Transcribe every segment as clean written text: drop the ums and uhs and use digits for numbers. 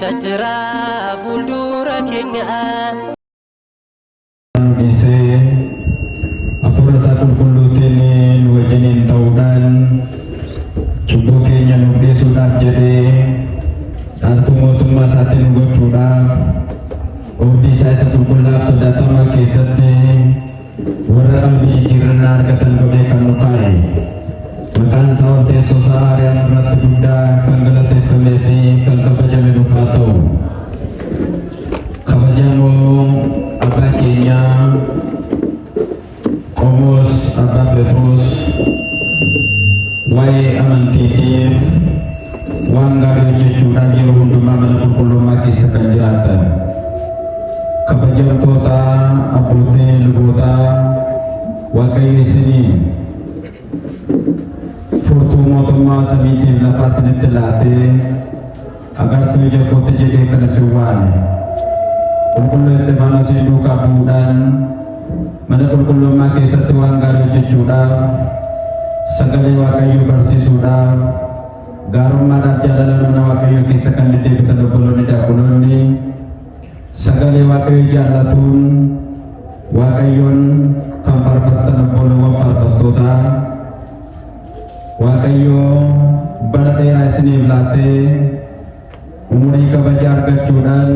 Jajjira fuuldura keenya. Hafuura isaa qulqulluutiin wajjiniin ta'uudhaan cubbuu keenya nuuf dhiisuudhaaf jedhee dhaartuu mootummaa isaatiin gochuudhaaf oobdii isaa isa qulqullaaf sodaatamaa keessatti warra qalbii jijjiirannaa argatan godhee kan nu kaa'e. Maqaan isaa ol teessoo isaa aariyaan irratti guddaa kan galateeffamee fi kan kabajame nuuf haa ta'u. Kabajamoo abbaa keenyaa Qomoos Abbaa Phexros waa'ee amantiitiif waan gaarii hojjechuudhaan yeroo hundumaa mana qulqullummaa keessa kan jiraatan kabajamtoota abbootii lubootaa Waaqayyo isinii furtuu mootummaa samiitiif lafaa isinitti laatee agartuu ija kootti jedhee kan isin waame qulqulluu Isxifaanosii duukaa bu'uudhaan mana qulqullummaa keessatti waan gaarii hojjechuudhaaf sagalee Waaqayyoo barsiisuudhaaf gaarummaadhaaf jaalalaan mana Waaqayyoo keessa kan deddeebitan obboloonni diyaaqonoonni sagalee Waaqayyoo jaallatuun Waaqayyoon kan faarfattan obboloowwan faarfattootaa Waaqayyoo bara dheeraa isiniif laatee umurii kabajaa argachuudhaan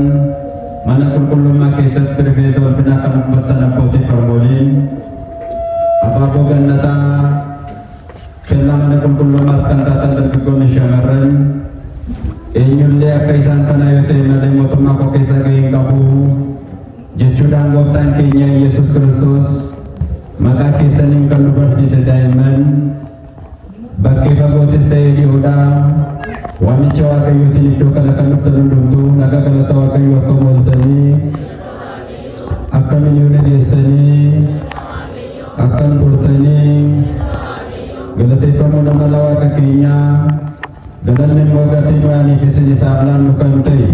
mana qulqullummaa keessatti rifeensa ulfinaa kan uffattan abbootii farmooliin abaaboo gannataa kellaa mana qulqullummaas kan taatan dargaggoonni shamarran eenyullee akka isaan kana yoo ta'e malee mootummaa koo keessa gahee hin qabu jechuudhaan gooftaan keenya Yesuus Kiristoos maqaa keessaniin kan nu barsiise daa'imman bakkee fagootis ta'ee dhiyoodhaa waamicha Waaqayyootiin iddoo kana kan dhuftan hundumtuu nagaa galata Waaqayyoo akka mooltanii akka miliyoona geessanii akkan turtanii galateeffamuu nama Waaqa keenyaa galanni immoo gatii ba'aniif isin isaaf laannu kan ta'e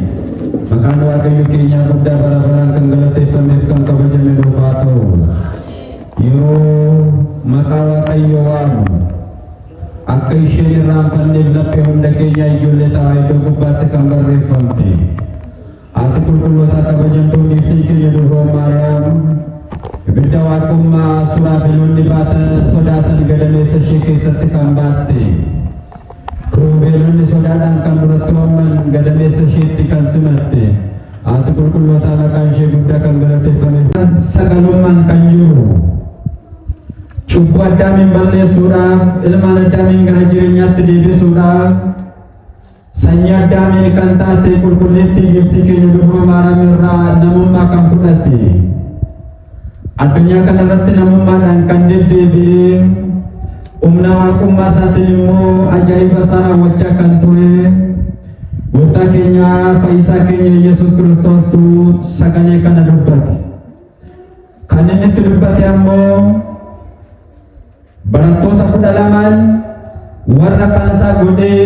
maqaan Waaqayyo keenyaa guddaa bara baraan kan galateeffameef kan kabajame nuuf haa ta'u. Yeroo maqaa Waaqayyo waamu akka isheen irraanfanneef laphee hunda keenya ijoollee ta'aa iddoo gubbaatti kan barreeffamte ati qulqulloota kabajamtuu giiftiin keenya durroo Maariyaam ibidda waaqummaa suraafeloonni baatan sodaatan gadameessa ishee keessatti kan baatte kirubeelonni sodaadhaan kan duratti waamman gadameessa isheetti kan simatte ati qulqulloota maqaan ishee guddaa kan galateeffameef sagalummaan kan jiru cubbuu Addaamiin balleessuudhaaf ilmaan Addaamiin gara jireenyaatti deebisuudhaaf sanyii Addaamiin kan taate qulqulleettii giiftii keenya durroo Maariyaam irraa namummaa kan fudhatte addunyaa kana irratti namummaadhaan kan deddeebi'e humna waaqummaa isaatiin immoo ajaa'iba isaa raawwachaa kan ture gooftaa keenya fayyisaa keenya Yesuus Kiristoostu sagalee kana dubbate. Kan inni itti dubbate ammoo barattoota 12 warra kansaa godhee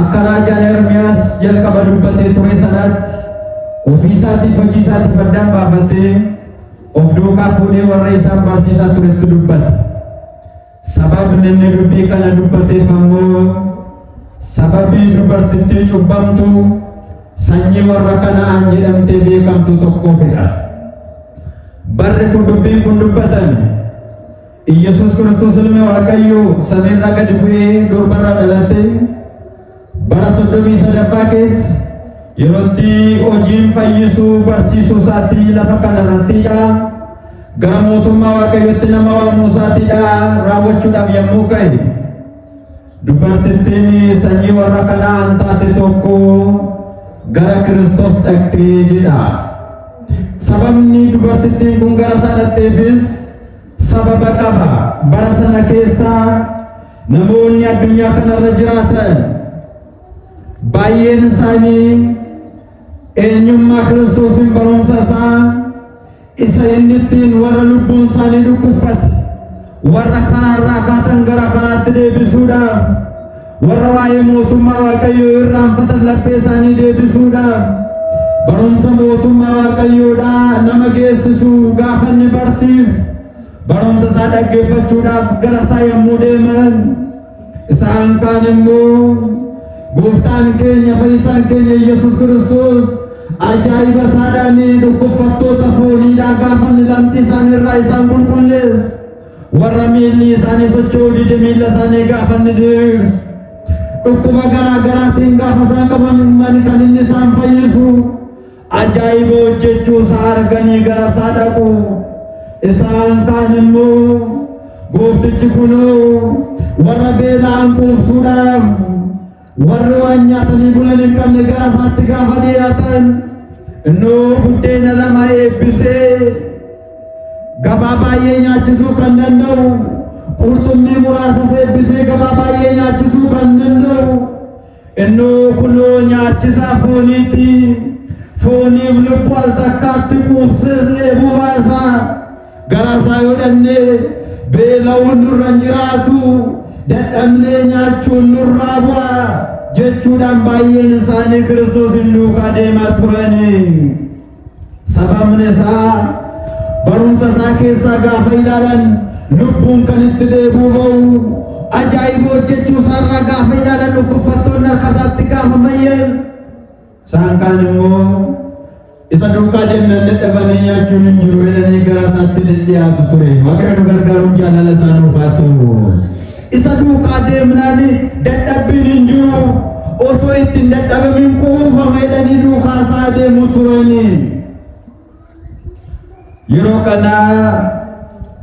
akka raajaan Ermiyaas jalqaba dubbatee ture sanatti ofii isaatiif hojii isaatiif addaan baafatee of duukaa fuudhee warra isaan barsiisaa turetti dubbate. Sababni inni dubbii kana dubbateef ammoo sababii dubartittii cubbamtu sanyii warra Kana'aan jedhamtee beekamtu tokkoofidha. Barri kun dubbiin kun dubbatame Yesuus Kiristoos ilma Waaqayyoo samiirraa gadi bu'ee durbarraa dhalate bara 33 keessa yerootti hojiin fayyisuu barsiisuu isaatii lafa kanarrattidha. Gara mootummaa Waaqayyootti nama waamuu isaatiidha raawwachuudhaaf yommuu ka'e dubartittiin sanyii warra Kana'aan taate tokko gara Kiristoos dhaqxee jedha. Sababni dubartittiin kun gara isaa dhaqxeefis sababa qaba. Bara sana keessa namoonni addunyaa kanarra jiraatan baay'een isaanii eenyummaa Kiristoosiin barumsa isaa isa inni ittiin warra lubbuun isaanii dhukkubfate warra karaarraa kaatan gara karaatti deebisuudhaaf warra waa'ee mootummaa Waaqayyoo irraanfatan laphee isaanii deebisuudhaaf barumsa mootummaa Waaqayyoodhaa nama geessisuu gaafa inni barsiisu barumsa isaa dhaggeeffachuudhaaf gara isaa yommuu deeman isaan kaan immoo Gooftaan keenya fayyisaan keenya Yesuus Kiristoos ajaa'iba saadhaanii dhukkubfattoota fooniidhaa gaafa lamxii isaanii irraa isaan qulqulleessu. Warra miilli isaanii socho'uu dide miilla isaanii gaafa ni diriirsu. Dhukkuba garaa garaatiin gaafa isaan qabaman kan inni isaan fayyisu. Ajaa'iba hojjechuu isaa arganii gara isaa dhaqu. Isaan kaan immoo gooftichi kunoo warra beela'an quubsuudhaaf warri waan nyaatanii bulan hin qabne gara isaatti gaafa dhiyaatan innoo buddeena lama eebbisee gabaa baay'ee nyaachisuu kan danda'u qurxummii muraasas eebbisee gabaa baay'ee nyaachisuu kan danda'u innoo kunoo nyaachisaa fooniiti fooniif lubbuu al takkaatti quubsee eebuu baasaa gara isaa yoo dhannee beela'uun nurra hin jiraatu dadhabnee nyaachuun nurraa bu'a jechuudhaan baay'een isaanii Kiristoos hin duukaa deemaa turani. Sababni isaa barumsa isaa keessaa gaafa ilaalan lubbuun kan itti deebi'u ba'u ajaa'iba hojjechuu isaarraa gaafa ilaalan dhukkubfattoonni harka isaatti gaafa fayyan isaan kaan immoo isa duukaa deemnan dadhabanii nyaachuun hin jiru jedhanii gara isaatti dhiyaatu ture. Waaqayyo nu gargaaruun jaalala isaa nuuf haa ta'u. Isa duukaa deemnaan dadhabbiin hin jiru osoo ittiin dadhabamin quufama jedhanii duukaa isaa deemu turani. Yeroo kana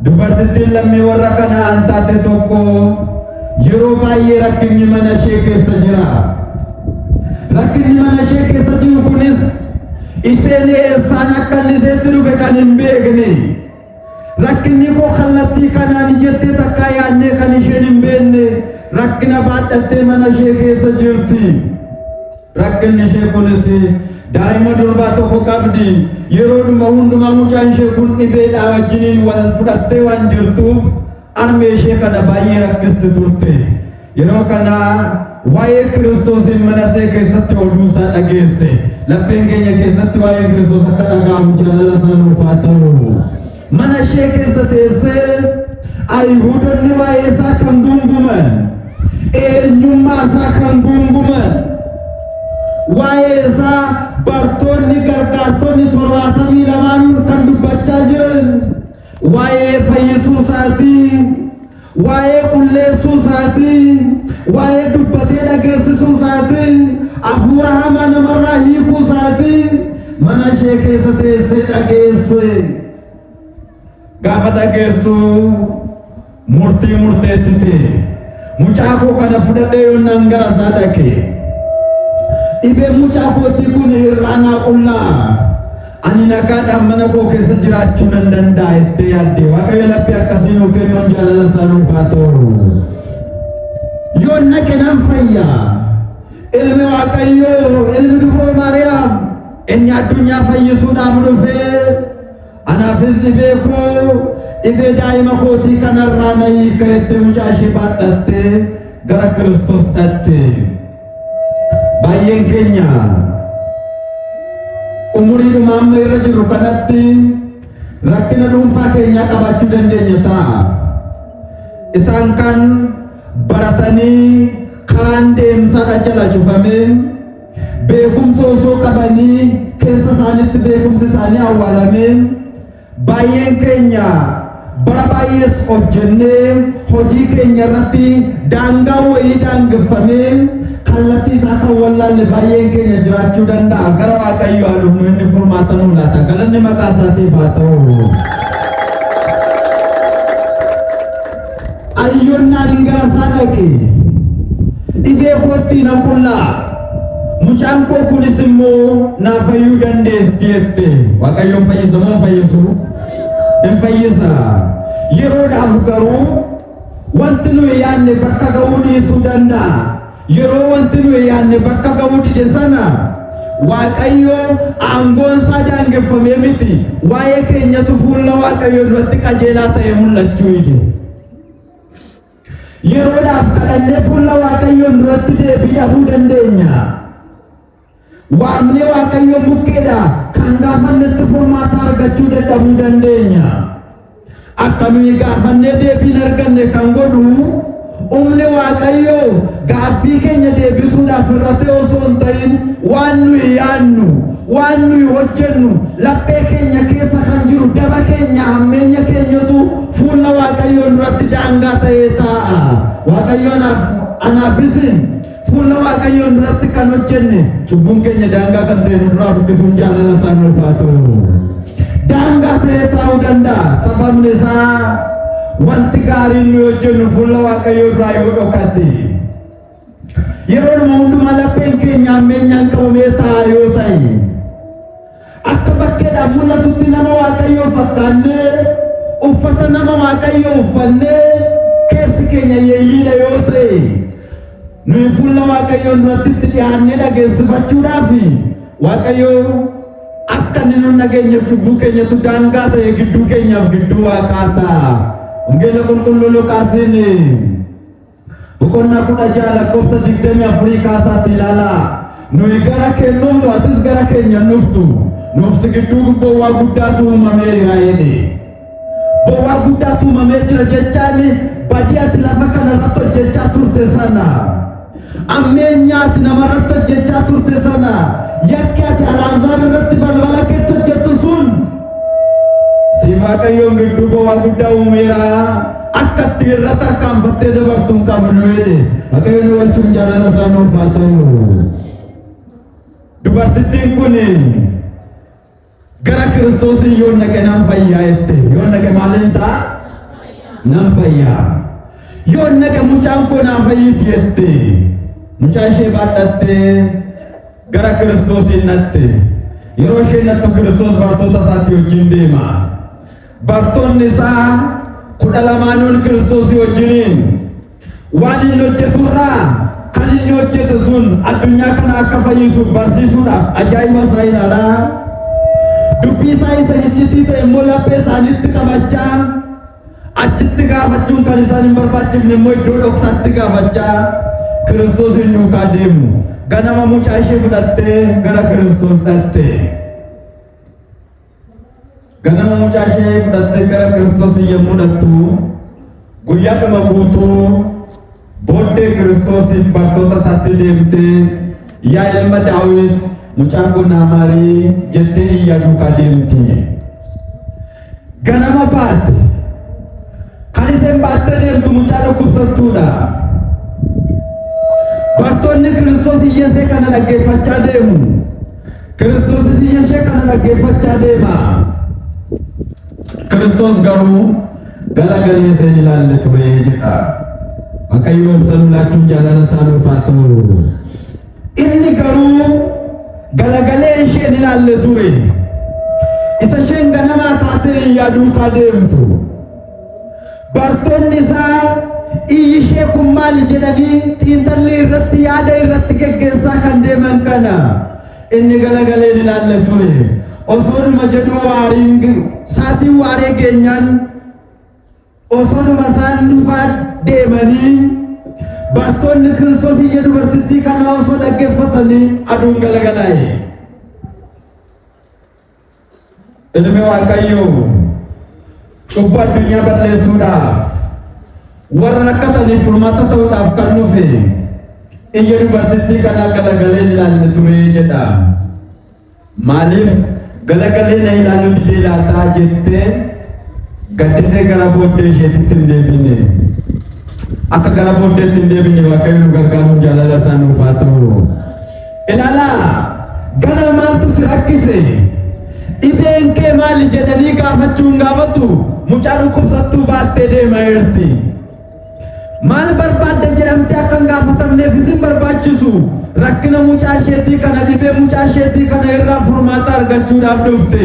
dubartittiin lammii warra kanaa taate tokko yeroo baay'ee rakkinni mana ishee keessa jira. Rakkinni mana ishee keessa jiru kunis isheen eessaan akka inni iseetti dhufe kan hin beekne. Rakkinni koo kallattii kanaan jettee takkaa yaadnee kan isheen hin beekne rakkina baadhattee mana ishee keessa jirti. Rakkinni ishee kunis daa'ima durbaa tokko qabdi. Yeroodhuma hundumaa mucaan ishee kun dhibeedhaa wajjiniin wal fudhattee waan jirtuuf armee ishee kana baay'ee rakkisti turte. Yeroo kana waa'ee Kiristoosiin mana ishee keessatti oduu isaa dhageesse. Lapheen keenya keessatti waa'ee Kiristoos akka dhaga'amu jaalala isaa nuuf haa ta'u. Mana ishee keessa teessee Ayhuudonni waa'ee isaa kan guunguman, eenyummaa isaa kan guunguman, waa'ee isaa bartoonni gargaartonni 72 kan dubbachaa jiran, waa'ee fayyisuu isaatii, waa'ee qulleessuu isaatii, waa'ee dubbatee dhageessisuu isaatii, hafuura hamaa namarraa hiikuu isaatii mana ishee keessa teessee dhageesse. Gaafa dhageessu murtii murteessite. Mucaa koo kana fudhadhee yoonnaan gara isaa dhaqe. Dhibeen mucaa kootii kun irraa naa qullaa. Ani nagaadhaan mana koo keessa jiraachuu nan danda'a jettee yaadde. Waaqayyo laphee akkasii nuu kennuun jaalala isaa nuuf haa ta'u. Yoon naqe nan fayya. Ilmi Waaqayyoo, ilmi dubroo Maariyaam inni addunyaa fayyisuudhaaf dhufee anaafis dhibee koo dhibee daa'ima kootii kanarraa na hiika jettee mucaa ishee baadhattee gara Kiristoos dhatte. Baay'een keenya umuriidhuma amma irra jirru kanatti rakkina dhuunfaa keenyaa qabaachuu dandeenya ta'a. Isaan kan baratanii karaan deemsaadha jala cufamee beekumsa osoo qabanii keessa isaaniitti beekumsi isaanii awwaalamee baay'een keenya bara baay'ees hojjennee hojii keenya irratti daangaa wayii daangeffamee kallattii isaa kan wallaalle baay'een keenya jiraachuu danda'a. Gara Waaqayyo haa dhufnu inni furmaata nuu laata. Galanni maqaa isaatiif haa ta'u. Ayyoonnaan gara isaa dhaqe dhibee kootii na qullaa. Mucaan koo kunis immoo naa fayyuu dandeessi jette. Waaqayyoon fayyisa moo fayyisu? Hin fayyisa. Yeroodhaaf garuu wanti nuyi yaadne bakka ga'uu dhiisuu danda'a. Yeroo wanti nuyi yaadne bakka ga'uu dide sana Waaqayyo aangoon isaa daangeffamee miti. Waa'ee keenyatu fuula Waaqayyoo duratti qajeelaa ta'e mul'achuu ije. Yeroodhaaf kadhannee fuula Waaqayyoon duratti deebii dhabuu dandeenya. Waamnee Waaqayyo bukkeedha kan gaafannetti furmaata argachuu dadhabuu dandeenya. Akka nuyi gaafannee deebiin arganne kan godhu umli waaqayyo gaaffii keenya deebisuudhaaf irratti osoo hin ta'in waan nuyi yaannu waan nuyi hojjennu laphee keenya keessa kan jiru daba keenya hammeenya keenyatu fuula waaqayyoo duratti daangaa ta'ee taa'a. Waaqayyoon anaafis fuula waaqayyoo duratti kan hojjenne cubbuun keenya daangaa kan ta'e nurraa buqqisuun jaalala isaa nuuf haa ta'u. Daangaa ta'ee taa'uu danda'a. Sababni isaa wanti gaariin nu hojjennu fuula waaqayyoo irraa yoo dhokate yeroo nama hundumaa lapheen keenya hammeenyaan qabamee taa'a yoo ta'e akka bakkeedhaan mul'atutti nama waaqayyoo fakkaannee uffata nama waaqayyoo uffannee keessi keenya yeeyyiidha yoo ta'e nuyi fuula waaqayyoo duratti dhiyaannee dhageessifachuudhaaf waaqayyoo akka inni nu nageenyeef cubbuu keenyatu daangaa ta'e gidduu keenyaaf gidduu waaqaa ta'a. Wangeela qulqulluu Luqaasiin boqonnaa 16 lakkoofsa 24 kaasaatti ilaala. Nuyi gara keenyuuf atis gara keenya nuftu nuuf gidduu bowwaa guddaatu uumameera jedhe. Bowwaa guddaatu uumamee jira jechaan badii ati lafa kanarratti hojjechaa turte sana ammeenyaati namarratti hojjechaa turte sana yakki ati Alaazaar irratti balbala keetti hojjettu sun si waaqayyoon gidduu bowwaa guddaa uumeera akka itti irra tarkaanfattee dabartuun qabnu jedhe. Waaqayyoon wajjin jaalala isaa nuuf haa ta'u. Dubartittiin kun gara Kiristoos yoo naqe nan fayyaa jette. Yoo naqe maaliin ta'a? Nan fayyaa. Yoo naqe mucaan koo naa fayyiti jette. Mucaa ishee baadhattee gara Kiristoos natte. Yeroo ishee nattu Kiristoos bartoota isaatti wajjin deema. Bartoonni isaa 12 Kiristoos wajjiniin waan inni hojjeturraa kan inni hojjete sun addunyaa kana akka fayyisuuf barsiisuudhaaf ajaa'iba isaa ilaala. Dubbii isaa isa iccitii ta'e immoo laphee isaaniitti qabachaa achitti gaafachuun kan isaan hin barbaachifne immoo iddoo dhoksaatti gaafachaa Kiristoos hin duukaa deemu. Ganama mucaa ishee fudhattee gara Kiristoos dhatte. Ganama mucaa ishee fudhattee gara Kiristoos yommuu dhattu guyyaadhuma guutuu booddee Kiristoos bartoota isaatti deemtee yaa ilma Daawit mucaan kun naa maarii jettee iyyaa duukaa deemti. Ganama baate kan isheen baattee deemtu mucaa dhukkubsattuudha. Bartoonni Kiristoos iyya ishee kana dhaggeeffachaa deemu. Kiristoosis iyya ishee kana dhaggeeffachaa deema. Kiristoos garuu galagalee isheen ilaalle ture jedha. Waaqayyoon sanuu laachuun jaalala isaa nuuf haa ta'u. Inni garuu galagalee isheen ilaalle ture. Isa isheen ganamaa kaatee iyyaa duukaa deemtu. Bartoonni isaa iyyi ishee kun maali jedhanii xiinxalli irratti yaada irratti geggeessaa kan deeman kana inni galagalee ilaalle ture. Osooduma jedhu waariin saatiin waaree geenyaan osooduma isaan duukaa deemanii bartoonni Kiristoos iyya dubartittii kana osoo dhaggeeffatanii aduun galagalaa'e. Ilmi Waaqayyoo cubbuu addunyaa balleessuudhaaf warra rakkataniif furmaata ta'uudhaaf kan dhufe iyya dubartittii kana galagalee ilaalle ture jedha. Maaliif galagalee na ilaaluu didee laataa jettee gadditee gara booddee isheetitti hin deebine. Akka gara booddeetti hin deebine Waaqayyo nu gargaaruun jaalala isaa nuuf haa ta'u. Ilaalaa gara maaltu si rakkise? Dhibeen kee maali jedhanii gaafachuun gaafatu mucaa dhukkubsattuu baattee deemaa jirti. Maal barbaadde jedhamtee akka hin gaafatamneef isin barbaachisu rakkina mucaa isheetii kana dhibee mucaa isheetii kana irraa furmaata argachuudhaaf dhufte.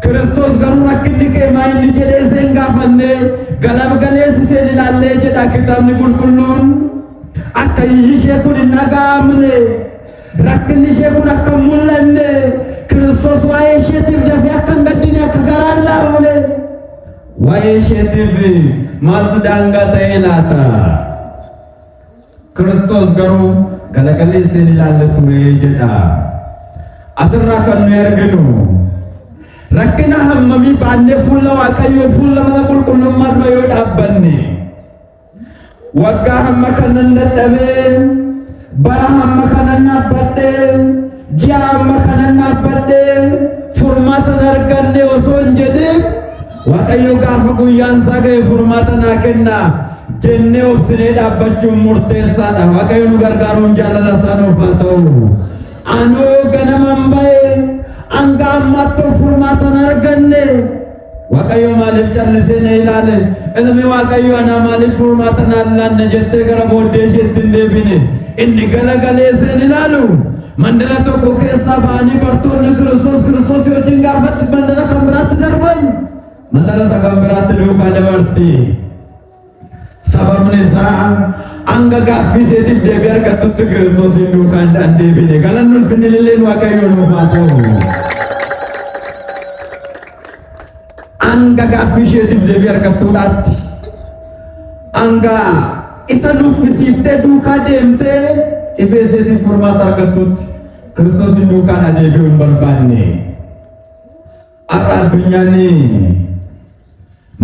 Kiristoos garuu rakkinni kee maal inni jedhee isheen gaafanne galagalees isheen ilaallee jedha kitaabni qulqulluun. Akka iyyi ishee kun hin dhaga'amne rakkinni ishee kun akka hin mul'anne Kiristoos waa'ee isheetiif dafee akka hin gaddine akka garaan laafne waa'ee isheetiif maaltu daangaa ta'ee laata? Kiristoos garuu galagalee isheen ilaalle ture jedha. Asirraa kan nuyi arginu rakkina hammamii baannee fuula Waaqayyoo fuula mana qulqullummaa dura yoo dhaabbanne waggaa hamma kanan dadhabee bara hamma kanan dhaabbadhee ji'a hamma kanan dhaabbadhee furmaata arganne osoo hin jedhin Waaqayyo gaafa guyyaan isaa ga'e furmaata naa kenna jennee obsinee dhaabbachuun murteessaadha. Waaqayyo nu gargaaruun jaalala isaa nuuf haa ta'u. Anoo ganaman ba'e hanga ammaatti furmaata arganne Waaqayyo maaliif callisee na ilaale? Ilmi Waaqayyo anaa maaliif furmaata na laanne jettee gara booddee isheetti hin deebine. Inni galagalee seen ilaalu mandara tokko keessaa ba'anii bartoonni Kiristoos wajjin gaafatti mandara kan biraatti darban mandara isa kan biraatti duukaa dabarti. Sababni isaa hanga gaaffii seetiif deebii argatutti Kiristoosiin duukaa hin deebine. Galanni ulfinni illeen Waaqayyo nuuf haa ta'u. Hanga gaaffii isheetiif deebii argattuudhaatti hanga isa nuffisiiftee duukaa deemtee dhibee seetiif furmaata argattutti Kiristoosiin duukaa deebi'uu hin barbaanne. Har'a addunyaan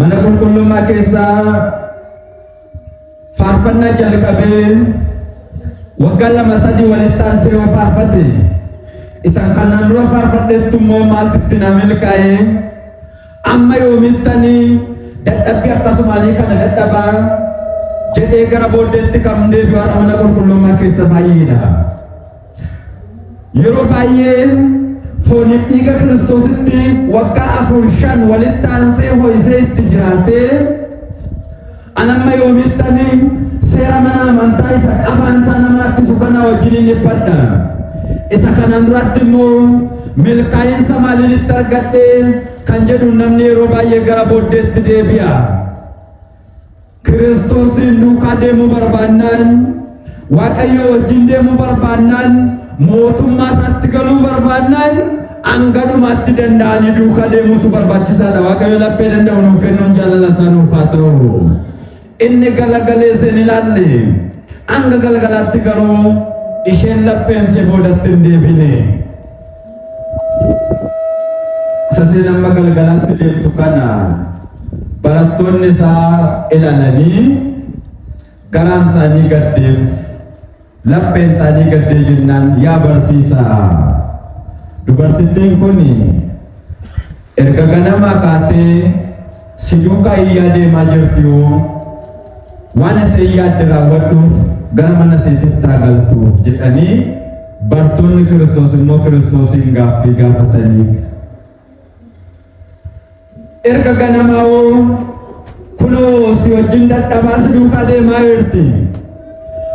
mana qulqullummaa keessaa faarfannaa jalqabee waggaa 2-3 walitti aansee yoo faarfate isaan kanaan dura faarfadheettu immoo maaltu itti na milkaa'ee amma yoomittanii dadhabbii akkasumaanii kana dadhabaa jedhee gara booddeetti kam deebi'u har'a mana qulqullummaa keessa baay'eedha. Yeroo baay'ee fooniif dhiiga Kiristoositti waggaa 4-5 walitti aansee ho'isee itti jiraatee anamma yoomittanii seera mana amantaa isa qabaan isaa nama rakkisu kana wajjin dhiphadha. Isa kanaan duratti immoo milkaa'insa maaliin itti argadhe kan jedhu namni yeroo baay'ee gara booddeetti deebi'a. Kiristoosiin duukaa deemuu barbaannaan Waaqayyo wajjin deemuu barbaannaan mootummaa isaatti galuu barbaannaan hanga dhumaatti danda'anii duukaa deemuutu barbaachisaadha. Waaqayyo laphee danda'u nuuf kennuun jaalala isaa nuuf haa ta'u. Inni galagalee seen ilaalle hanga galgalaatti garuu isheen lapheen see boodatti hin deebine. Saseen amma galgalaatti deemtu kana barattoonni isaa ilaalanii garaan isaanii gaddeef lapheen isaanii gaddee jennaan yaa barsiisaa dubartittiin kun erga ganamaa kaatee si duukaa iyyaa deemaa jirti yoo waan isa iyyaatti raawwadhuuf gara mana seetitti haa galtu jedhanii bartoonni Kiristoos immoo Kiristoosiin gaaffii gaafataniif. Erga ganamaa kunoo si wajjin dadhabaa si duukaa deemaa jirti.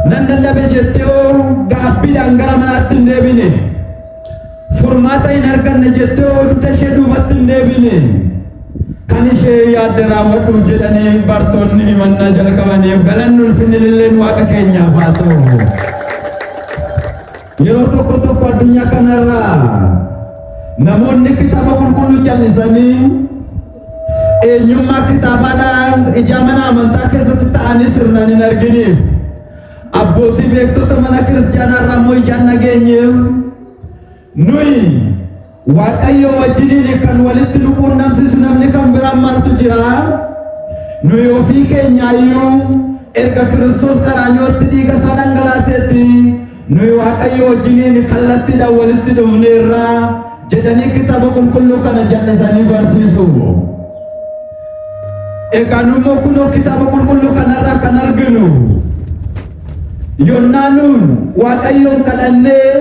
Nan dadhabe jettee gaaffiidhaan gara manaatti hin deebine. Furmaata hin arganne jettee dugda ishee duubatti hin deebine. Kan ishee yaadde raawwadhuuf jedhanii bartoonni himannaa jalqabaniif galanni ulfinni illeen Waaqa keenyaaf haa ta'u. Yeroo tokko addunyaa kanarraa namoonni kitaaba qulqulluu callisanii eenyummaa kitaabaadhaan ija mana amantaa keessatti ta'anii sirnaan hin arginiif abbootii beektota mana kiristaanaarraa immoo ijaan nageenyeef nuyi Waaqayyo wajjiniin kan walitti nu quunnamsiisu namni kan biraan maaltu jira? Nuyi ofii keenyaayyuu erga Kiristoos qaraanyootti dhiiga isaa dhangalaaseetti nuyi Waaqayyo wajjiniin kallattiidhaan walitti dhufneerra jedhanii kitaaba qulqulluu kana jallisanii barsiisu. Egaa nummoo kunoo kitaaba qulqulluu kanarraa kan arginu yonnaa nuun Waaqayyoon kadhannee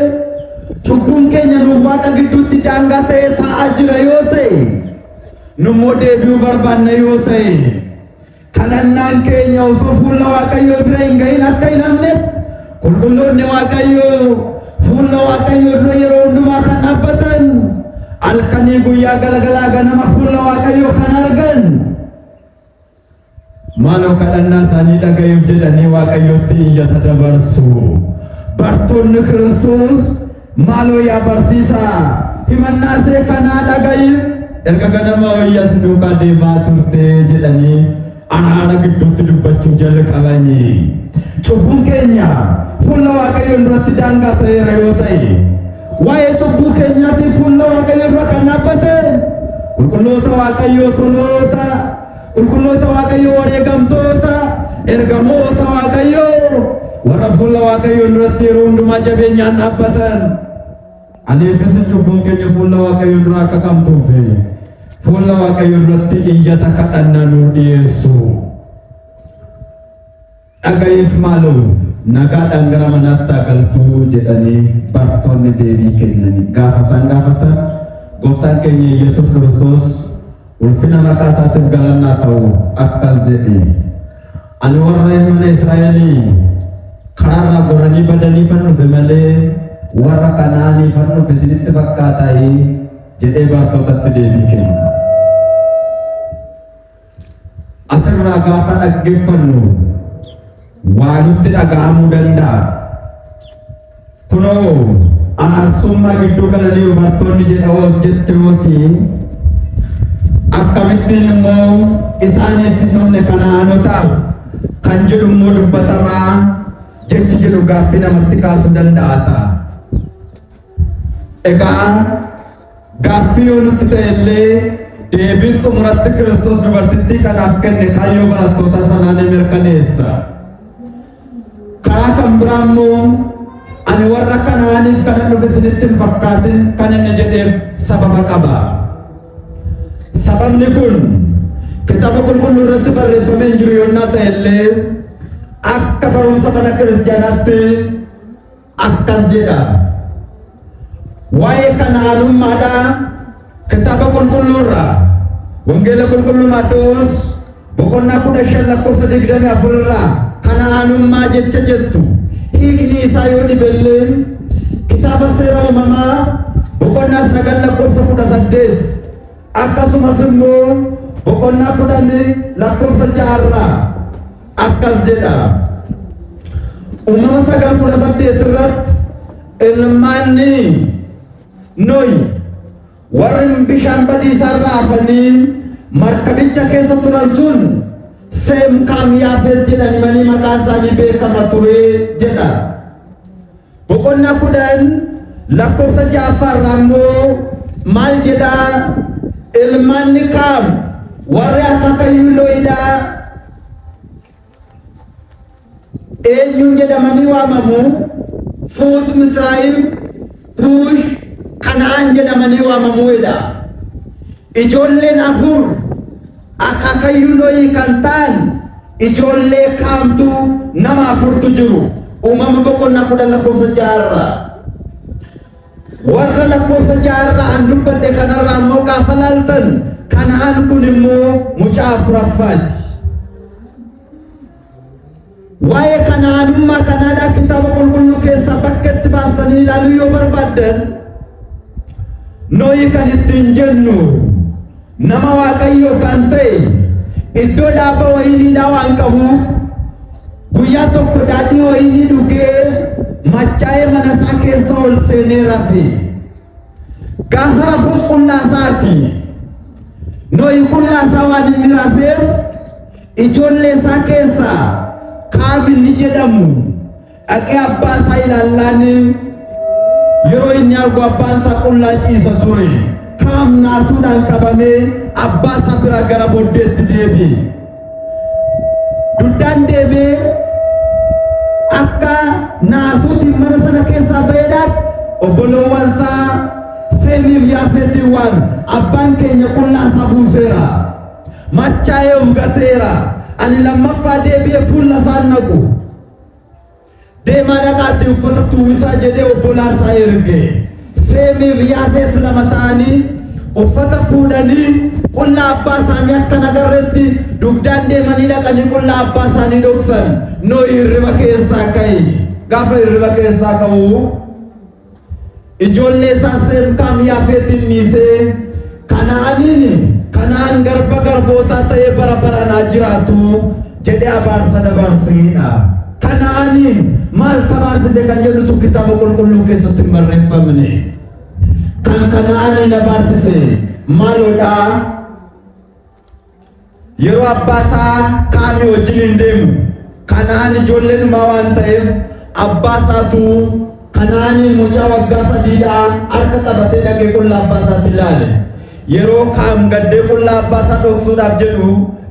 cubbuun keenya nuuf Waaqa gidduutti daangaa ta'ee taa'aa jira yoo ta'e nummoo deebi'uu barbaanna yoo ta'e kadhannaan keenya osoo fuula Waaqayyoo bira hin gahin akka hin hafnetti qulqulloonni Waaqayyoo fuula Waaqayyoo dura yeroo hundumaa kan dhaabbatan halkanii guyyaa galgalaa ganama fuula Waaqayyoo kan argan maaloo kadhannaa isaanii dhaga'uuf jedhanii Waaqayyootti iyyata dabarsu. Bartoonni Kiristoos maaloo yaa barsiisaa himannaa see kanaa dhaga'iif erga ganama wayyaas duukaa deemaa turte jedhanii araara gidduutti dubbachuu jalqabanii. Cubbuun keenya fuula Waaqayyoo duratti daangaa ta'eera yoo ta'e waa'ee cubbuu keenyaatiif fuula Waaqayyoo dura kan dhaabbate qulqulloota Waaqayyoo toloota qulqulloota Waaqayyoo wareegamtoota ergamoota Waaqayyoo warra fuula Waaqayyoo duratti yeroo hundumaa jabeenyaan dhaabbatan. Aniifis cubbuun keenya fuula Waaqayyoo dura akka qabduuf fuula Waaqayyoo duratti iyyata kadhannaa nuu dhiyeessu. Dhaga'iif maaloo nagaadhaan gara manaatti galtuu jedhanii bartoonni deebii kennanii gaafa isaan gaafatan gooftaan keenya Yesuus Kiristoos ulfina maqaa isaatiif galannaa ta'u akkas jedhe. Ani warra mana Israa'elii karaarraa goranii badanii fan dhufe malee warra Kanaanii fan dhufe isinitti fakkaataa jedhee bartootatti deebii kenne. Asirraa gaafa dhaggeeffannu waa nutti dhaga'amuu danda'a. Kunoo aarsummaa gidduu galanii bartoonni jedha hojjette yooti akkamittiin immoo isaaniif hin dhumne Kana'aanotaaf kan jedhu immoo dubbatamaa jechi jedhu gaaffii namatti kaasuu danda'a ta'a. Egaa gaaffii yoo nutti ta'e illee deebiin xumuratti Kiristoos dubartittii kanaaf kenne kaayyoo barattoota sanaa ni mirkaneessa. Karaa kan biraa immoo ani warra Kanaaniif kana dhufe isinitti hin fakkaatin kan inni jedheef sababa qaba. Sababni kun kitaaba qulqulluu irratti barreeffamee hin jiru yoonnaa ta'e illee akka barumsa mana kiristaanaatti akkas jedha. Waa'ee Kana'aanummaadha kitaaba qulqulluurraa wangeela qulqulluu Maatewos boqonnaa 15:24 irraa Kana'aanummaa jecha jettu hiikni isaa yoo dhibellee kitaaba seera uumamaa boqonnaa 9:18 akkasumas immoo boqonnaa 10:6 akkas jedha. Uumama 9:18 irratti ilmaanni Nohi warri bishaan badiisaa irraa hafanii markabicha keessa turan sun Seem, Kaam, Yaafet jedhamanii maqaan isaanii beekama ture jedha. Boqonnaa 10:6 irraa maal jedha? Ilmaanni Kaam warri akaakayyuu Nohidha eenyuun jedhamanii waamamu? Fuut, Misraayim, Kuush, Kana'aan jedhamanii waamamuudha. Ijoolleen afur akaakayyuu Nohii kan ta'an ijoollee Kaamtu nama afurtu jiru. Uumama boqonnaa 10:6 irraa. Warra 6 irraa an dubbadhe kanarraa immoo gaafa laaltan Kana'aan kun immoo mucaa afuraffaati. Waa'ee Kana'aanummaa kanaadha kitaaba qulqulluu keessaa bakka itti baastanii ilaaluu yoo barbaaddan Nohii kan ittiin jennu nama Waaqayyoo kan ta'e iddoo dhaaba wayiniidhaa waan qabuuf guyyaa tokko daadhii wayinii dhugee machaa'ee mana isaa keessa ol seenee rafe. Gaafa rafuus qullaasaati. Nohii qullaasaa waan inni rafeef ijoollee isaa keessaa Kaam inni jedhamu dhaqee abbaa isaa ilaallaan yeroo inni argu abbaan isaa qullaa ciisa ture. Kaam naasuudhaan qabamee abbaa isaa bira gara booddeetti deebi'e. Duddaan deebi'ee akka naasuutiin mana sana keessaa ba'eedhaatti obboloowwan isaa Seemiif Yaafetiin waan abbaan keenya qullaa isaa buuseera, machaa'ee ugateera, ani lammaffaa deebi'ee fuula isaa naqu deemaa dhaqaatti uffata tuuwisaa jedhee obbolaa isaa erge. Seemiif Yaafet lama ta'anii uffata fuudhanii qullaa abbaa isaanii akka nagarreetti dugdaan deemanii dhaqanii qullaa abbaa isaanii dhoksan. Nohii hirriba keessaa ka'e. Gaafa hirriba keessaa ka'u ijoollee isaa Seem, Kaam, Yaafetin dhiisee Kana'aan garba garbootaa ta'ee bara baraan haa jiraatu jedhee abaarsa dabarseedha. Kana'aaniin maal tabaarsise kan jedhutu kitaaba qulqulluu keessatti hin barreeffamne. Kan Kana'aaniin abaarsise maaloodha? Yeroo abbaa isaa Kaamii wajjin hin deemu Kana'aan ijoollee dhumaa waan ta'eef abbaa isaatu Kana'aaniin mucaa waggaa 3 harka qabatee dhaqee qullaa abbaa isaatti ilaale. Yeroo Kaam gaddee qullaa abbaa isaa dhoksuudhaaf jedhu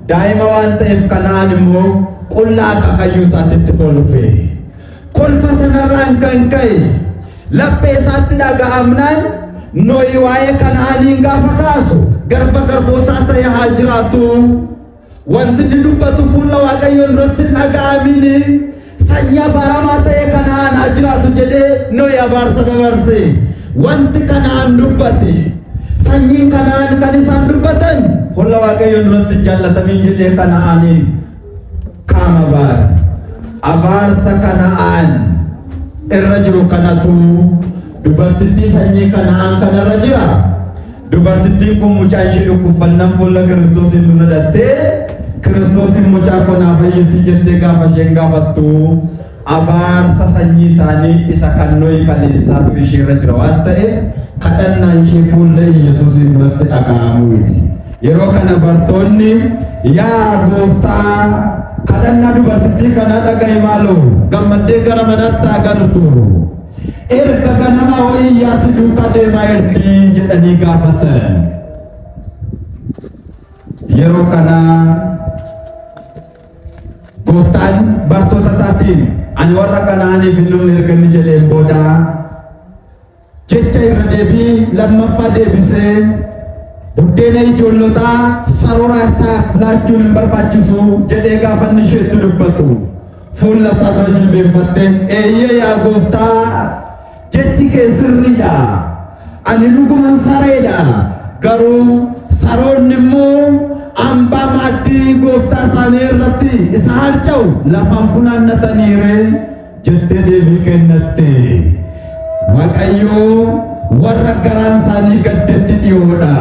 daa'ima waan ta'eef Kana'aan immoo qullaa kakayyuu isaatitti kolfe. Kolfa sanarraan kan ka'e laphee isaatti dhaga'amnaan Nohi waa'ee Kana'aaniin gaafa kaasu garba garbootaa ta'e haa jiraatu. Wanti inni dubbatu fuula Waaqayyoon duratti dhaga'amini sanyii abaaramaa ta'e Kana'aan haa jiraatu jedhee Nohi abaarsa dabarse. Wanti Kana'aan dubbate sanyiin Kana'aan kan isaan dubbatan fuula Waaqayyoon duratti jaallatamin jedhee Kana'aaniin kaama baare. Abaarsa Kana'aan irra jiru kanatu dubartittii sanyii Kana'aan kanarra jira. Dubartittiin kun mucaa ishee dhukkubsannaan fuula Kiristoosiin dura dhattee Kiristoosiin mucaa konaa fayyisi jettee gaafa isheen gaafattu abaarsa sanyii isaanii isa kan Nohi kaleessaatu isheerra jira waan ta'eef kadhannaan ishee fuula Yesuusiin duratti dhaga'amuu. Yeroo kana bartoonni yaa Gooftaa kadhannaa dubartittii kanaa dhaga'i maaloo gammaddee gara manaatti agartu. Erga ganama wayii yaasi duukaa deemaa jirti jedhanii gaafatan. Yeroo kana Gooftaan bartoota isaatiin ani warra Kana'aaniif hin dhumne erga inni jedheen booda jecha irra deebii lammaffaa deebisee buddeena ijoollotaa sarooraataaf laachuun hin barbaachisu jedhee gaafa inni isheetti dubbatu fuula isaa dura jilbeenfattee eeyyee yaa Gooftaa jechi kee sirriidha ani dhuguman sareedha garuu saroonni immoo hambaa maaddii Gooftaa isaanii irratti isa harca'u lafaan funaannataniire jettee deebii kennatte. Waaqayyoo warra garaan isaanii gaddetti dhiyoodha.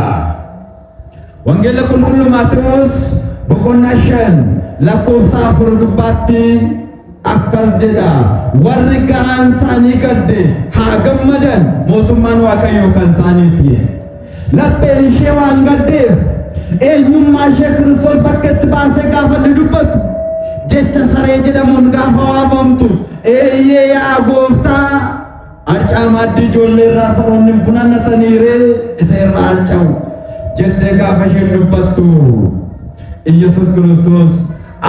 Wangeela qulqulluu Maatewos boqonnaa 5 lakkoofsa 4 dubbaatti akkas jedha warri garaan isaanii gadde haa gammadan mootummaan Waaqayyoo kan isaaniiti. Lapheen ishee waan gaddeef eenyummaa ishee Kiristoos bakka itti baasee gaafa inni dubbatu jecha saree jedhamuun gaafa waamamtu eeyyee yaa Gooftaa harcaa maaddii ijoollee irraa saroonni funaannataniire isa irraa harca'u jettee gaafa isheen dubbattu Yesuus Kiristoos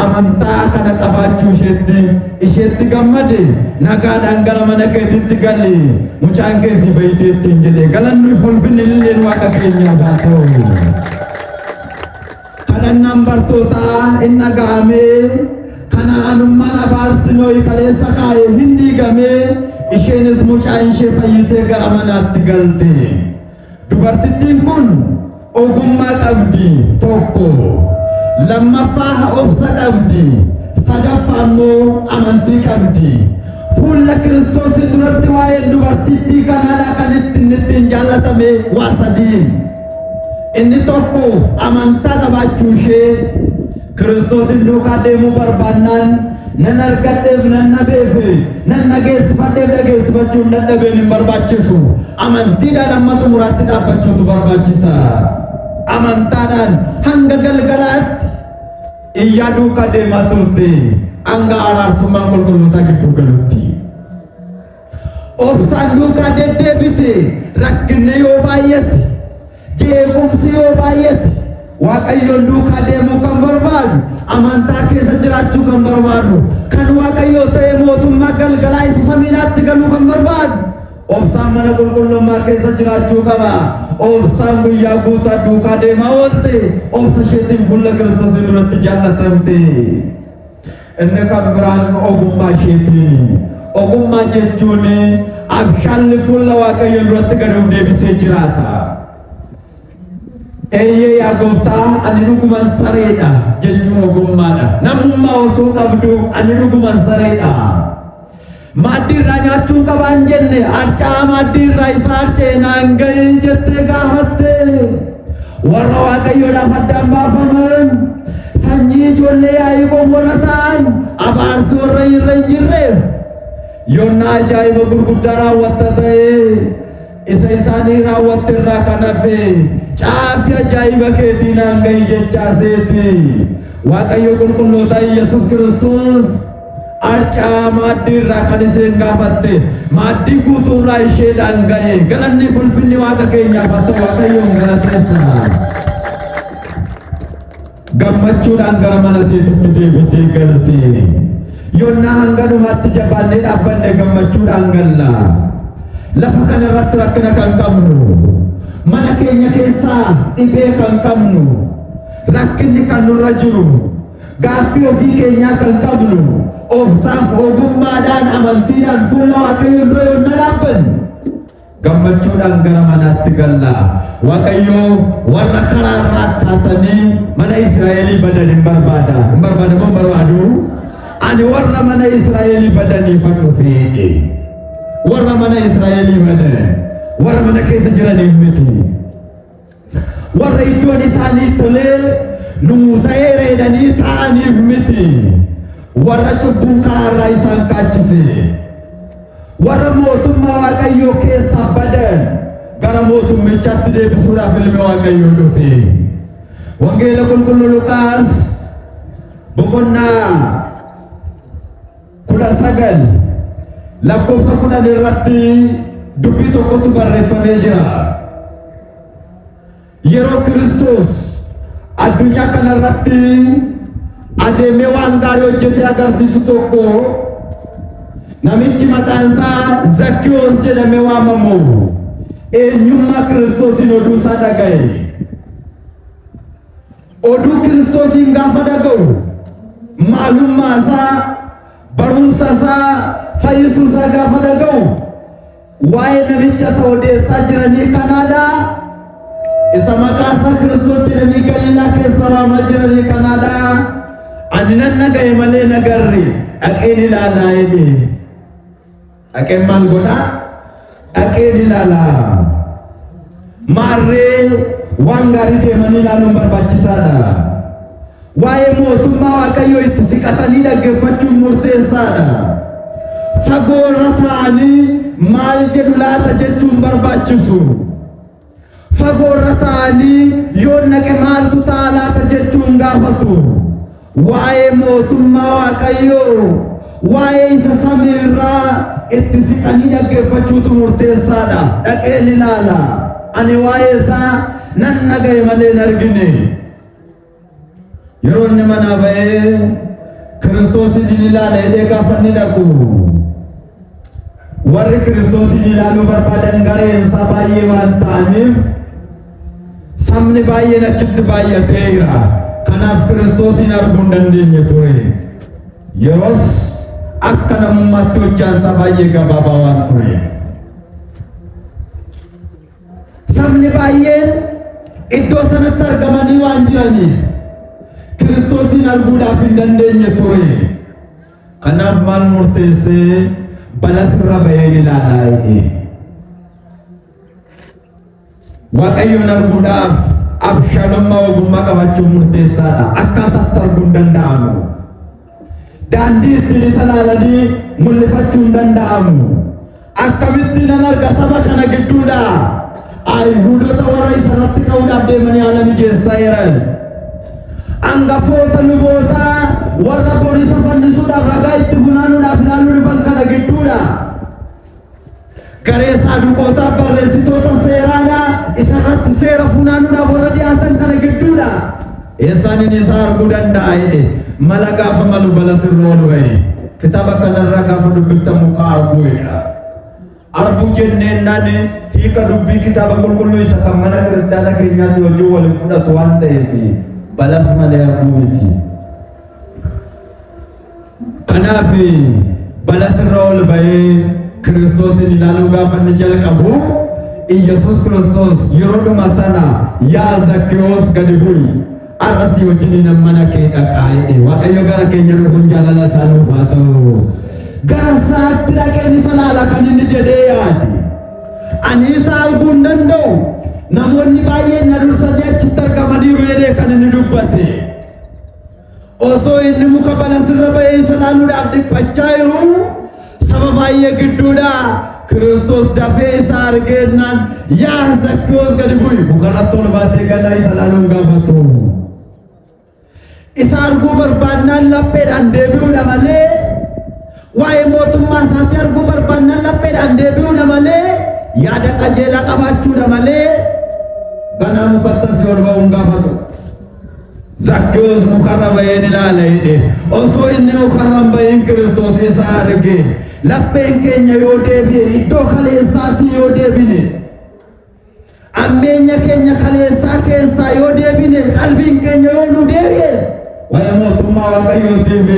amantaa kana qabaachuu isheetti gammade nagaadhaan gara mana keetitti gali mucaan keessi bayiteettiin jedhe galanni ulfinni illeen Waaqa keenyaaf haa ta'u. Kadhannaan bartootaa hin dhaga'ame Kana'aanummaan abaarsi Nohi kaleessa kaa'e hin diigame isheenis mucaan ishee fayyitee gara manaatti galte. Dubartittiin kun ogummaa qabdi tokko lammaffaa obsa qabdi sadaffaa immoo amantii qabdi. Fuula Kiristoos duratti waa'ee dubartittii kanaadhaa kan ittiin jaallatame waa sadiin. Inni tokko amantaa qabaachuu ishee Kiristoos duukaa deemuu barbaannaan nan argadheef nan dhabeef nan dhageessifadheef dhageessifachuun nan dhabeen hin barbaachisu. Amantiidhaan amma xumuraatti dhaabbachuutu barbaachisa. Amantaadhaan hanga galgalaatti iyyaa duukaa deemaa turte hanga araarsummaa qulqullootaa gidduu galutti. Obsaan duukaa deddeebite rakkinni yoo baay'ate jeequmsi yoo baay'ate Waaqayyoon duukaa deemuu kan barbaadu amantaa keessa jiraachuu kan barbaadu kan Waaqayyoo ta'e mootummaa galgalaa isa samiidhaatti galuu kan barbaadu obsaan mana qulqullummaa keessa jiraachuu qaba. Obsaan guyyaa guutuu duukaa deemaa oolte obsa isheetiin fuula Kiristoos duratti jaallatamte. Inni kan biraan ogummaa isheetiin ogummaa jechuun abshaalli fuula Waaqayyoo duratti gadi deebisee jiraata. Eeyyee yaa Gooftaa ani dhuguman sareedha jechuun ogummaadha. Namummaa osoo qabdu ani dhuguman sareedha. Maaddii irraa nyaachuu qabaan jenne harcaa maaddii irraa isa harcee naan ga'e jettee gaafatte. Warra Waaqayyoodhaaf addaan baafaman sanyii ijoollee Yaaqoob warra ta'an abaarsi warra irra hin jirreef yoonna ajaa'iba gurguddaa raawwatta ta'e isa isaanii raawwatte irraa kan hafe caafii ajaa'iba keetii naan ga'e jechaaseeti. Waaqayyo qulqulloota Yesuus Kiristoos harcaa maaddii irraa kan isheen gaafatte maaddii guutuu irraa isheedhaan ga'e galanni ulfinni Waaqa keenyaaf haa ta'u. Waaqayyoon galateessa. gammachuudhaan gara mana seetitti deebitee galte. Yoonna hanga dhumaatti jabaannee dhaabbanne gammachuudhaan galla. Lafa kana irratti rakkina kan qabnu, mana keenya keessaa dhibee kan qabnu, rakkinni kan nurra jiru, gaaffii ofii keenyaa kan qabnu, obsaaf ogummaadhaan amantiidhaan fuula Waaqayyoo dura yoonna dhaabbanne gammachuudhaan gara manaatti galla. Waaqayyoo warra karaa irraa akkaatanii mana Israa'elii badan hin barbaada. Hin barbaadamoo barbaadu? Ani warra mana Israa'elii badanii fadhu fedhe. Warra mana Israa'elii badan, warra mana keessa jiraniif miti. Warra iddoon isaanii tolee nuu ta'eera jedhanii ta'aniif miti. Warra cubbuun karaa irraa isaan kaachise. Warra mootummaa Waaqayyoo keessaa badan gara mootummichaatti deebisuudhaaf ilmi Waaqayyoo dhufe. Wangeela qulqulluu Luqaas boqonnaa 19 lakkoofsa 10 irratti dubbii tokkotu barreeffamee jira. Yeroo Kiristoos addunyaa kana irratti adeemee waan gaarii hojjetee agarsiisu tokko namichi maqaan isaa Zakkiyoos jedhamee waamamu eenyummaa Kiristoosiin oduu isaa dhaga'e. Oduu Kiristoosiin gaafa dhaga'u maalummaa isaa, barumsa isaa, fayyisuu isaa gaafa dhaga'u waa'ee namicha isa odeessaa jiranii kanaadha. Isa maqaa isaa Kiristoos jedhanii Galiilaa keessa waamaa jiranii kanaadha. Ani nan dhaga'e malee nagarre dhaqeen ilaalaa jedhe. Dhaqeen maal godha? Dhaqeen ilaalaa. Maarree waan gaarii deemanii ilaaluun barbaachisaadha. Waa'ee mootummaa Waaqayyoo itti siqatanii dhaggeeffachuun murteessaadha. Fagoo irra taa'anii maal jedhu laata jechuun barbaachisu. Fagoo irra taa'anii yoo naqe maaltu ta'a laata jechuun gaafatu. Waa'ee mootummaa Waaqayyoo, waa'ee isa samii irraa itti siqanii dhaggeeffachuutu murteessaadha. Dhaqeen ilaala. Ani waa'ee isaa nan dhaga'e malee hin argine. Yeroo inni manaa ba'ee Kiristoosin ilaala jedhee gaafa inni dhaqu, warri Kiristoosin ilaaluu barbaadan gareen isaa baay'ee waan ta'aniif sabni baay'een achitti baay'ateera. Kanaaf Kiristoosin arguu hin dandeenye ture. Yeroos akka namummaatti hojjaan isaa baay'ee gabaabaa waan tureef sabni baay'een iddoo sanatti argamanii waan jiraniif Kiristoosin arguudhaaf hin dandeenye ture. Kanaaf maal murteessee balas irra ba'ee ilaalaa jedhe. Waaqayyoon arguudhaaf abshaalummaa ogummaa qabaachuun murteessaadha. Akkaataatti arguu hin danda'amu. Daandii ittiin isa ilaalanii mul'ifachuu hin danda'amu. Akkamittiin nan arga saba kana gidduudha? Ayhuudota warra isa irratti ka'uudhaaf deemanii haala mijeessaa jiran. Hangafoota lubootaa warra boonisa fannisuudhaaf ragaa itti funaanuudhaaf ilaaluu dhufan kana gidduudha. Garee saaduqootaa barreessitoota seeraadhaa isa irratti seera funaanuudhaaf warra dhiyaatan kana gidduudha. Eessaan inni isaa arguu danda'a jedhe mala gaafa malu bala sirra ol ba'e. Kitaaba kanarraa gaafa dubbiftamu kaa arguu jedha. Arguu jenneennaan hiika dubbii kitaaba qulqulluu isa kan mana kiristaana keenyaatti wajjin waliin fudhatu waan ta'eef balas malee arguu miti. Kanaaf balas irra ol ba'ee Kiristoosin ilaaluu gaafa inni jalqabu Iyyasuus Kiristoos yeroo dhuma sana yaa Zakkiyoos gadi bu'i arrasii wajjin mana kee dhaqaa jedhe. Waaqayyo gara keenya dhufuun jaalala isaa nuuf haa ta'u. Gara isaatti dhaqeen isa laala kan inni jedhee yaade. Ani isa arguu hin danda'u. Namoonni baay'een na dursanii achitti argamaniiru jedhee kan inni dubbate. Osoo inni muka balasirra ba'ee isa laaluudhaaf dhiphachaa jiru saba baay'ee gidduudha. Kiristoos dafee isa argeennaan yaa Zakkiyoos gadi bu'i. Mukarratti ol baatee gadaa isa laaluun gaafatu. Isa arguu barbaannaan lapheedhaan deebi'uudha malee, waa'ee mootummaa isaatti arguu barbaannaan lapheedhaan deebi'uudha malee, yaada qajeelaa qabaachuudha malee ganaa mukatti ol ba'uun gaafatu. Zakkewoos mukarra baheen ilaala jedhe osoo inni mukarra baheen Kiristoos isa arge lapheen keenya yoo deebi'e iddoo kaleessaatii yoo deebine ammeenya keenya kaleessaa keessaa yoo deebine qalbiin keenya yoo nu deebi'e waa'ee mootummaa Waaqayyootiif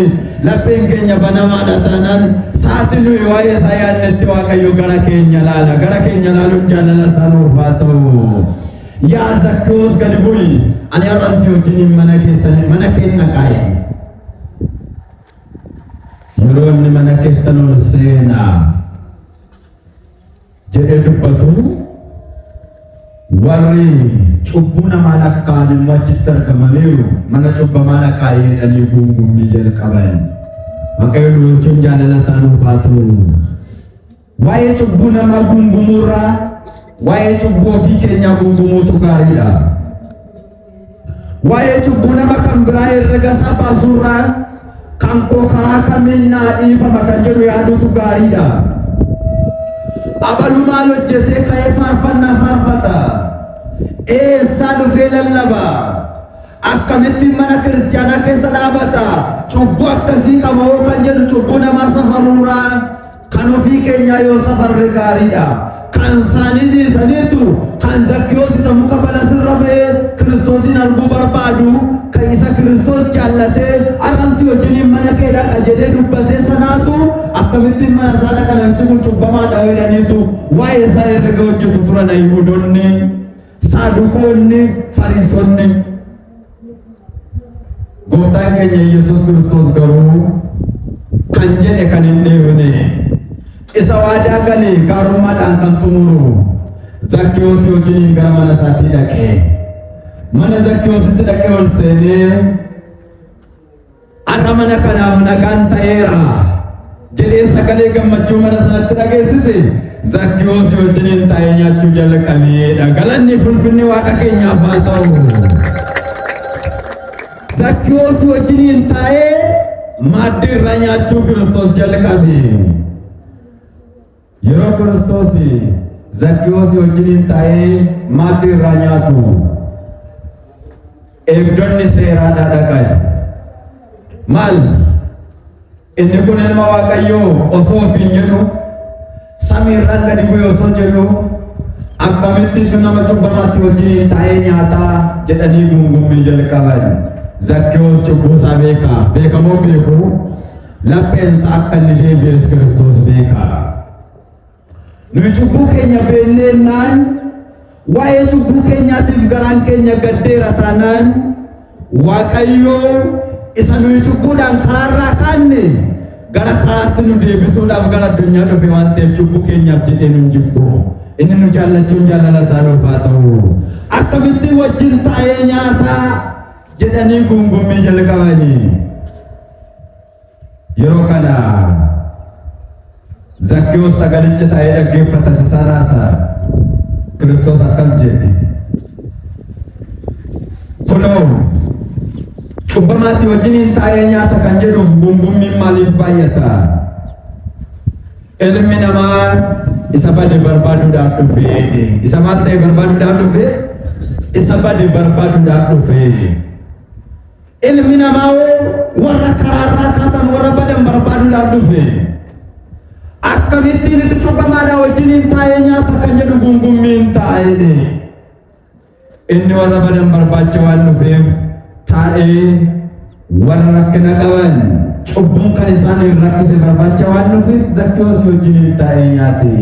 lapheen keenya banamaadha taanaan sa'aatii nuyi waa'ee isaa yaadnetti Waaqayyo gara keenya laaluun jaalala isaa nuuf haa ta'u. Yaa Zakkewoos gadi bu'i ani har'aan si wajjin mana keenya kaa'e. Yeroo inni mana keessan ol seenaa jedhee dubbatu warri cubbuu namaa lakkaa'an immoo achitti argamaniiru mana cubbamaa lakkaa'ee jedhanii guungummii jalqaban. Waaqayyo nuyi jaalala isaa nuuf haa ta'u. Waa'ee cubbuu namaa guungumuurraa waa'ee cubbuu ofii keenyaa guungumuutu gaariidha. Waa'ee cubbuu nama kan biraa herrega isaa baasuurraa kan koo karaa kamiin naa dhiifama kan jedhu yaaduutu gaariidha. Abalu maal hojjetee ka'ee faarfannaa faarfata? Eessaa dhufee lallaba? Akkamittiin mana kiristaanaa keessa dhaabata? Cubbuu akkasii qaba hoo kan jedhu cubbuu namaa safaruurraa kan ofii keenyaa yoo safarre gaariidha. Kan isaanii dhiisaniitu kan Zakkewoos isa muka balasirra ba'ee Kiristoosin arguu barbaadu kan isa Kiristoos jaallatee arransi wajjiniin mana kee dhaqa jedhee dubbatee sanaatu akkamittiin mana isaa dhaqa namichi kun cubbamaadha jedhaniitu waa'ee isaa herrega hojjetu turan Yihuudoonni, Saaduqoonni, Fariisonni. Gooftaan keenya Yesuus Kiristoos garuu kan jedhe kan hin dheebine isa waadaa galee gaarummaadhaan kan xumuru Zakkewoos wajjiniin gara mana isaatii dhaqee mana Zakkewoositti dhaqee ol seenee har'a mana kanaaf nagaan ta'eera jedhee sagalee gammachuu mana sanatti dhageessise. Zakkewoos wajjiniin taa'ee nyaachuu jalqabeedha. Galanni ulfinni Waaqa keenyaaf haa ta'u. Zakkewoos wajjiniin taa'ee maaddii irraa nyaachuu Kiristoos jalqabe. Yeroo Kiristoos Zakkewoos wajjiniin taa'ee maaddii irraa nyaatu eegdonni seeraa dhaqan. Maal? Inni kun ilma Waaqayyoo osoo ofiin jedhu samii irraan gadi bu'e osoo jedhu akkamittiitu nama cubbamaatti wajjiniin taa'ee nyaataa jedhanii guungummii jalqaban. Zakkewoos cubbuu isaa beekamoo beeku lapheensa akka inni deebi'es Kiristoos beeka. Nuyi cubbuu keenya beelleennaan waa'ee cubbuu keenyaatiif garaan keenya gaddeera taanaan Waaqayyoo isa nuyi cubbuudhaan karaarraa kaanne gara karaatti nu deebisuudhaaf gara addunyaa dhufe waan ta'eef cubbuu keenyaaf jedhee nu jibbu. Inni nu jaallachuun jaalala isaa nuuf haa ta'u. Akkamittiin wajjin taa'ee nyaataa jedhanii guungummii jalqabanii. Yeroo kana Zakkewoos sagalicha taa'ee dhaggeeffata sassaanaasa. Kiristoos akkas jedhe. Kunoo cubbamaatti wajjiniin taa'ee nyaata kan jedhuuf guungummiin maaliif baay'ata? Ilmi namaa isa bade barbaaduudhaaf dhufe. Isa maal ta'e barbaaduudhaaf dhufe? Isa bade barbaaduudhaaf dhufe. Ilmi namaa warra karaarraa kaatan warra badan barbaaduudhaaf dhufe. Akkamittiin itti cubbamaadhaa wajjiniin taa'ee nyaata kan jedhu guungummiin taa'ee. Inni warra badan barbaacha waan dhufeef taa'ee warra rakkina qaban cubbuun kan isaan hin rakkise barbaacha waan dhufeef Zakkewoos wajjiniin taa'ee nyaate.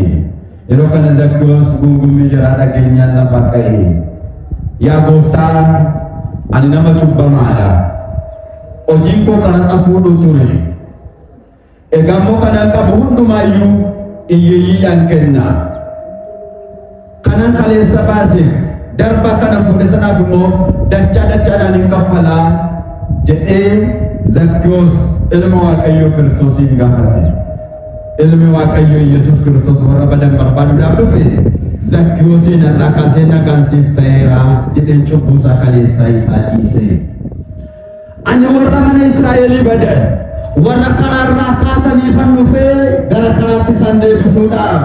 Yeroo kana Zakkewoos guungummii jaraa dhageenyaan lafa ka'e. Yaa Gooftaa, ani nama cubbamaadha. Hojiin koo kana fuudhuu ture. Egaa immoo kanan qabu hundumaayyuu hiyyeeyyiidhaan kenna. Kanan kaleessa baaseef darba kana fuudhe sanaaf immoo dachaadhaan hin kaffalaa jedhee Zakkewoos ilma Waaqayyoo Kiristoosiin gaafate. Ilmi Waaqayyoo Yesuus Kiristoos warra badan barbaaduudhaaf dhufe. Zakkewoosiin har'aa kaasee nagaan siif ta'eera jedheen cubbuu isaa kaleessaa isaa dhiise. Ani warra mana Israa'elii badan warra karaarraa kaataniifan dhufee gara karaatti isaan deebisuudhaaf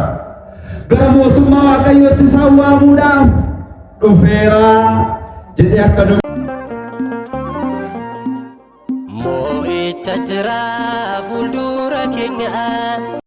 gara mootummaa Waaqayyootti isaan waamuudhaaf dhufeera jedhee akka jajjira fuuldura keenya.